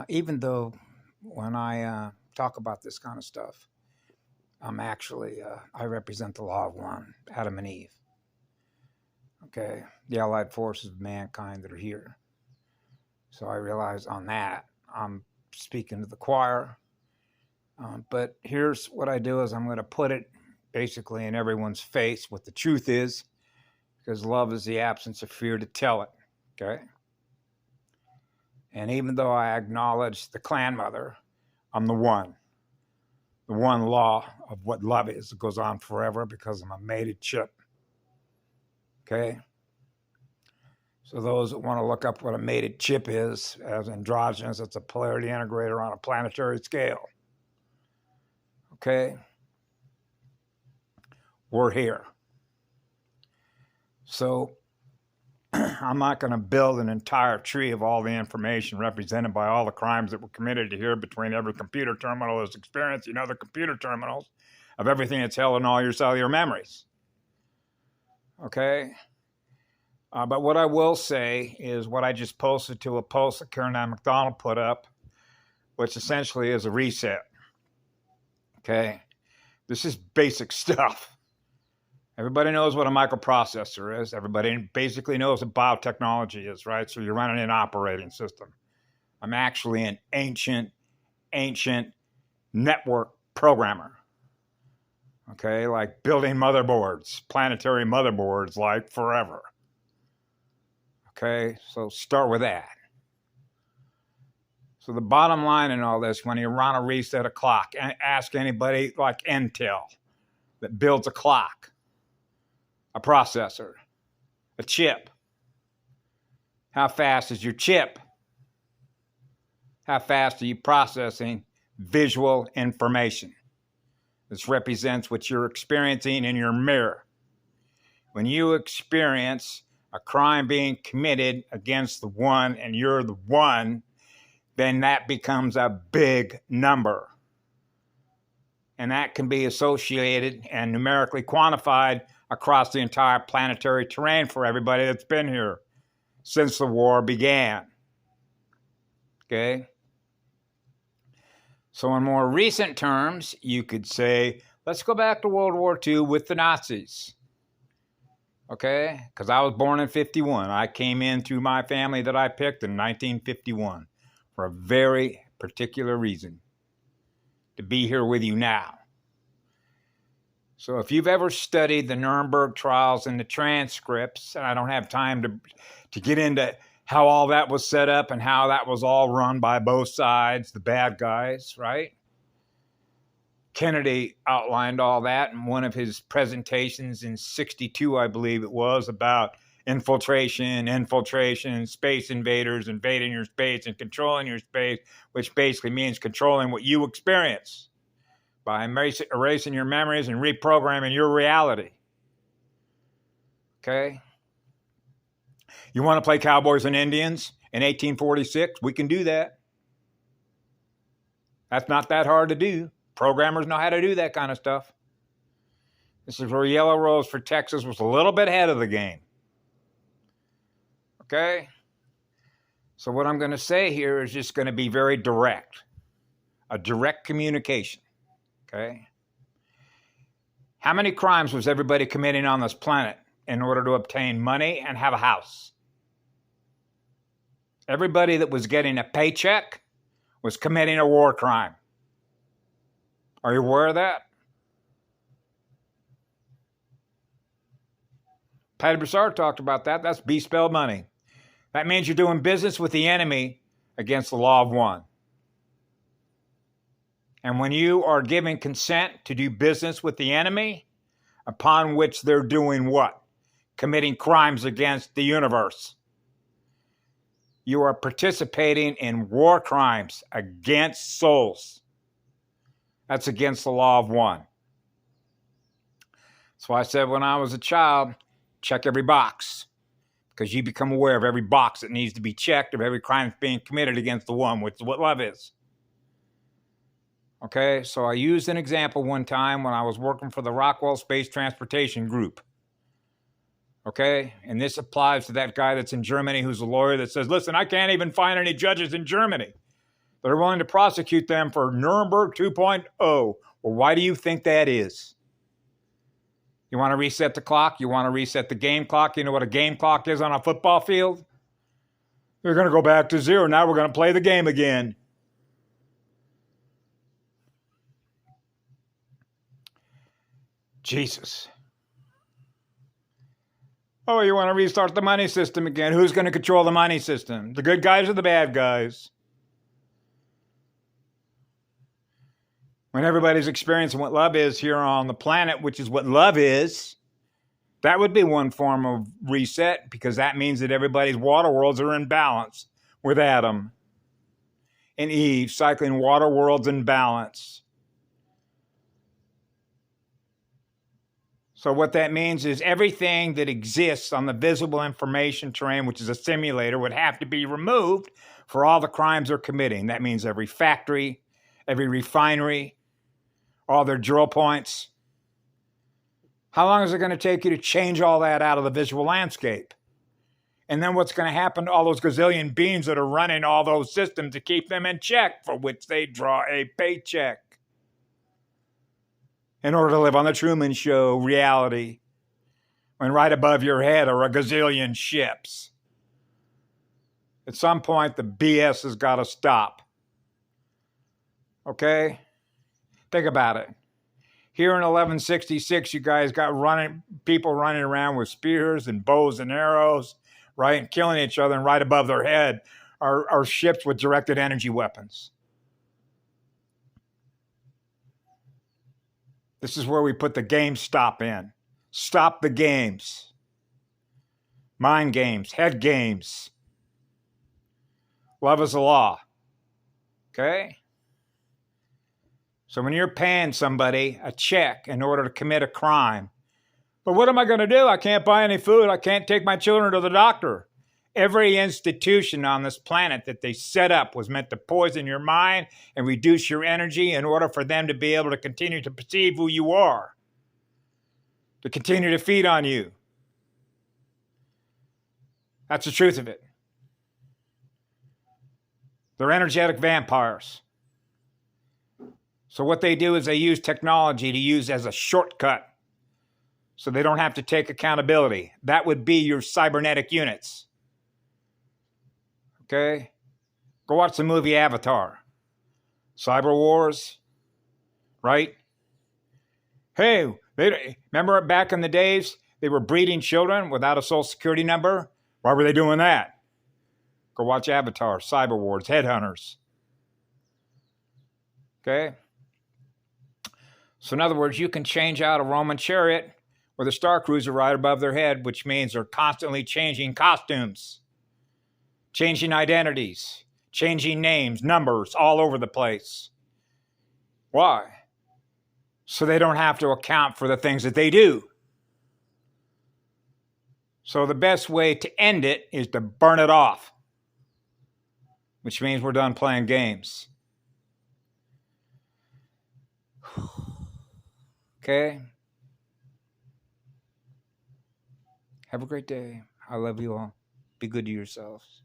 Even though when I talk about this kind of stuff, I represent the law of one, Adam and Eve. Okay, the allied forces of mankind that are here. So I realize on that, I'm speaking to the choir. But here's what I do is I'm going to put it basically in everyone's face what the truth is, because love is the absence of fear to tell it. Okay. And even though I acknowledge the clan mother, I'm the one law of what love is. It goes on forever because I'm a mated chip. Okay. So those that want to look up what a mated chip is, as androgynous, it's a polarity integrator on a planetary scale. Okay. We're here. So I'm not going to build an entire tree of all the information represented by all the crimes that were committed here between every computer terminal that's experiencing other computer terminals of everything that's held in all your cellular memories. Okay? But what I will say is what I just posted to a post that Karen Ann McDonald put up, which essentially is a reset. Okay? This is basic stuff. Everybody knows what a microprocessor is. Everybody basically knows what biotechnology is, right? So you're running an operating system. I'm actually an ancient network programmer. Okay, like building motherboards, planetary motherboards, like forever. Okay, so start with that. So the bottom line in all this, when you want to reset a clock, ask anybody like Intel that builds a clock, a processor, a chip. How fast is your chip? How fast are you processing visual information? This represents what you're experiencing in your mirror. When you experience a crime being committed against the one and you're the one, then that becomes a big number. And that can be associated and numerically quantified across the entire planetary terrain for everybody that's been here since the war began. Okay? So in more recent terms, you could say, let's go back to World War II with the Nazis. Okay? Because I was born in 51. I came in through my family that I picked in 1951 for a very particular reason, to be here with you now. So if you've ever studied the Nuremberg trials and the transcripts, and I don't have time to get into how all that was set up and how that was all run by both sides, the bad guys, right? Kennedy outlined all that in one of his presentations in 62, I believe it was, about infiltration, space invaders invading your space and controlling your space, which basically means controlling what you experience by erasing your memories and reprogramming your reality. Okay? You want to play Cowboys and Indians in 1846? We can do that. That's not that hard to do. Programmers know how to do that kind of stuff. This is where Yellow Rose for Texas was a little bit ahead of the game. Okay? So what I'm going to say here is just going to be very direct. A direct communication. Okay? How many crimes was everybody committing on this planet in order to obtain money and have a house? Everybody that was getting a paycheck was committing a war crime. Are you aware of that? Patty Broussard talked about that. That's B-spelled money. That means you're doing business with the enemy against the law of one. And when you are giving consent to do business with the enemy, upon which they're doing what? Committing crimes against the universe. You are participating in war crimes against souls. That's against the law of one. That's why I said when I was a child, check every box. Because you become aware of every box that needs to be checked, of every crime that's being committed against the one, which is what love is. Okay, so I used an example one time when I was working for the Rockwell Space Transportation Group. Okay, and this applies to that guy that's in Germany who's a lawyer that says, listen, I can't even find any judges in Germany. They're willing to prosecute them for Nuremberg 2.0. Well, why do you think that is? You want to reset the clock? You want to reset the game clock? You know what a game clock is on a football field? They're going to go back to zero. Now we're going to play the game again. Jesus. Oh, you want to restart the money system again? Who's going to control the money system? The good guys or the bad guys? When everybody's experiencing what love is here on the planet, which is what love is, that would be one form of reset, because that means that everybody's water worlds are in balance with Adam and Eve, cycling water worlds in balance. So what that means is everything that exists on the visible information terrain, which is a simulator, would have to be removed for all the crimes they're committing. That means every factory, every refinery, all their drill points. How long is it going to take you to change all that out of the visual landscape? And then what's going to happen to all those gazillion beings that are running all those systems to keep them in check, for which they draw a paycheck in order to live on the Truman Show reality, when right above your head are a gazillion ships? At some point, the BS has got to stop. Okay? Think about it. Here in 1166, you guys got people running around with spears and bows and arrows, right, and killing each other, and right above their head are ships with directed energy weapons. This is where we put the game stop in. Stop the games. Mind games, head games. Love is the law. Okay? So when you're paying somebody a check in order to commit a crime, but what am I going to do? I can't buy any food. I can't take my children to the doctor. Every institution on this planet that they set up was meant to poison your mind and reduce your energy in order for them to be able to continue to perceive who you are, to continue to feed on you. That's the truth of it. They're energetic vampires. So what they do is they use technology to use as a shortcut, so they don't have to take accountability. That would be your cybernetic units. Okay? Go watch the movie Avatar. Cyber Wars, right? Hey, remember back in the days, they were breeding children without a social security number? Why were they doing that? Go watch Avatar, Cyber Wars, Headhunters. Okay? So in other words, you can change out a Roman chariot with a Star Cruiser right above their head, which means they're constantly changing costumes, changing identities, changing names, numbers all over the place. Why? So they don't have to account for the things that they do. So the best way to end it is to burn it off, which means we're done playing games. Okay? Have a great day. I love you all. Be good to yourselves.